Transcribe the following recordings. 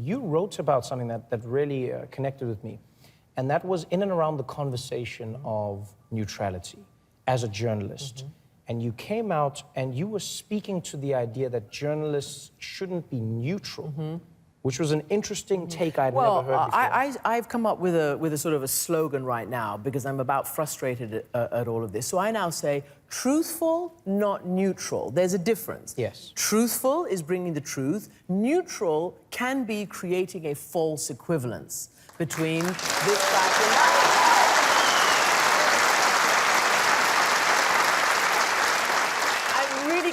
You wrote about something that really connected with me, and that was in and around the conversation of neutrality as a journalist. And you came out and you were speaking to the idea that journalists shouldn't be neutral, which was an interesting take I'd never heard before. I've come up with a sort of a slogan right now because I'm about frustrated at all of this. So I now say, truthful, not neutral. There's a difference. Yes. Truthful is bringing the truth. Neutral can be creating a false equivalence between this fact and that.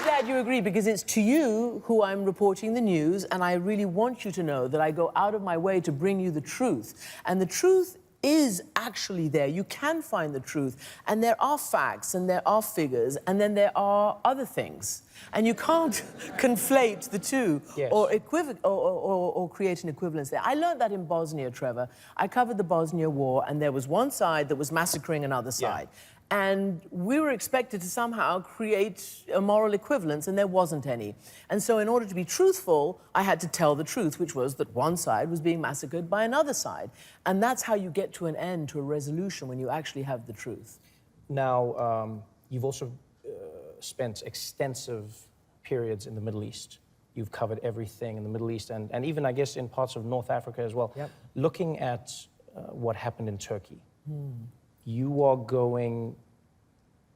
Glad you agree, because it's to you who I'm reporting the news, and I really want you to know that I go out of my way to bring you the truth. And the truth is actually there. You can find the truth, and there are facts, and there are figures, and then there are other things. And you can't conflate the two, yes, or create an equivalence there. I learned that in Bosnia, Trevor. I covered the Bosnia War, and there was one side that was massacring another side. Yeah. And we were expected to somehow create a moral equivalence, and there wasn't any. And so in order to be truthful, I had to tell the truth, which was that one side was being massacred by another side. And that's how you get to an end, to a resolution, when you actually have the truth. Now, you've also spent extensive periods in the Middle East. You've covered everything in the Middle East, and even, I guess, in parts of North Africa as well. Yep. Looking at what happened in Turkey. You are going,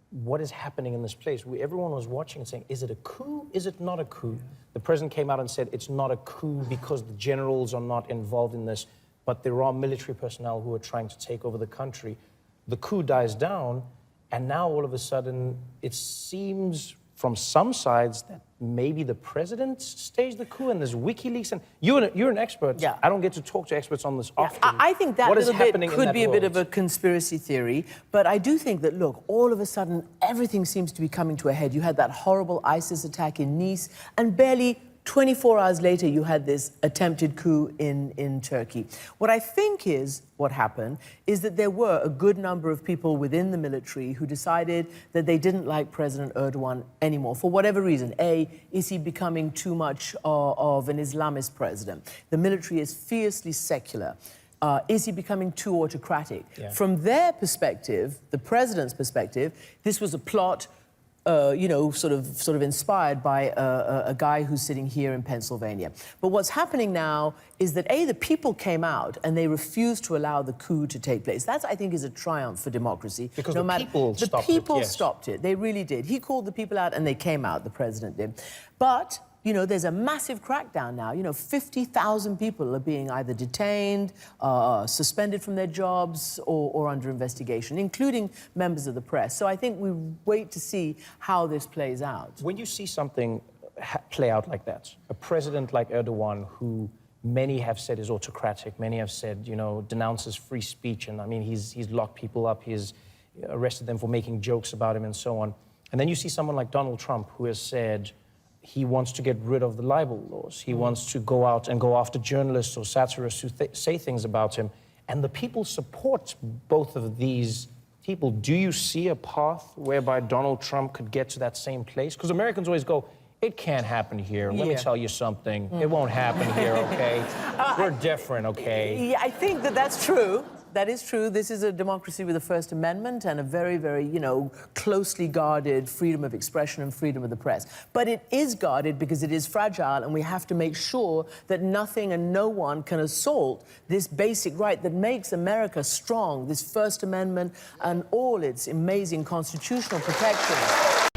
what is happening in this place? Everyone was watching and saying, is it a coup? Is it not a coup? Yeah. The president came out and said, it's not a coup because the generals are not involved in this, but there are military personnel who are trying to take over the country. The coup dies down, and now all of a sudden, it seems from some sides that maybe the president staged the coup, and there's WikiLeaks, and you're an expert. Yeah. I don't get to talk to experts on this often. I think that little bit could be a bit of a conspiracy theory, but I do think that, look, all of a sudden, everything seems to be coming to a head. You had that horrible ISIS attack in Nice, and barely 24 hours later, you had this attempted coup in Turkey. What I think is what happened is that there were a good number of people within the military who decided that they didn't like President Erdogan anymore, for whatever reason. A, is he becoming too much of an Islamist president? The military is fiercely secular. Is he becoming too autocratic? Yeah. From their perspective, the president's perspective, this was a plot you know, sort of inspired by a guy who's sitting here in Pennsylvania. But what's happening now is that, A, the people came out and they refused to allow the coup to take place. That, I think, is a triumph for democracy. Because the people stopped it. They really did. He called the people out and they came out, the president did. But you know, there's a massive crackdown now. You know, 50,000 people are being either detained, suspended from their jobs, or under investigation, including members of the press. So I think we wait to see how this plays out. When you see something play out like that, a president like Erdogan, who many have said is autocratic, many have said, you know, denounces free speech, and I mean, he's locked people up, he's arrested them for making jokes about him and so on. And then you see someone like Donald Trump, who has said he wants to get rid of the libel laws. He wants to go out and go after journalists or satirists who say things about him. And the people support both of these people. Do you see a path whereby Donald Trump could get to that same place? Because Americans always go, it can't happen here. Let me tell you something. It won't happen here, okay? We're different, okay? Yeah, I think that that's true. That is true. This is a democracy with a First Amendment and a very, very, you know, closely guarded freedom of expression and freedom of the press. But it is guarded because it is fragile, and we have to make sure that nothing and no one can assault this basic right that makes America strong, this First Amendment and all its amazing constitutional protections.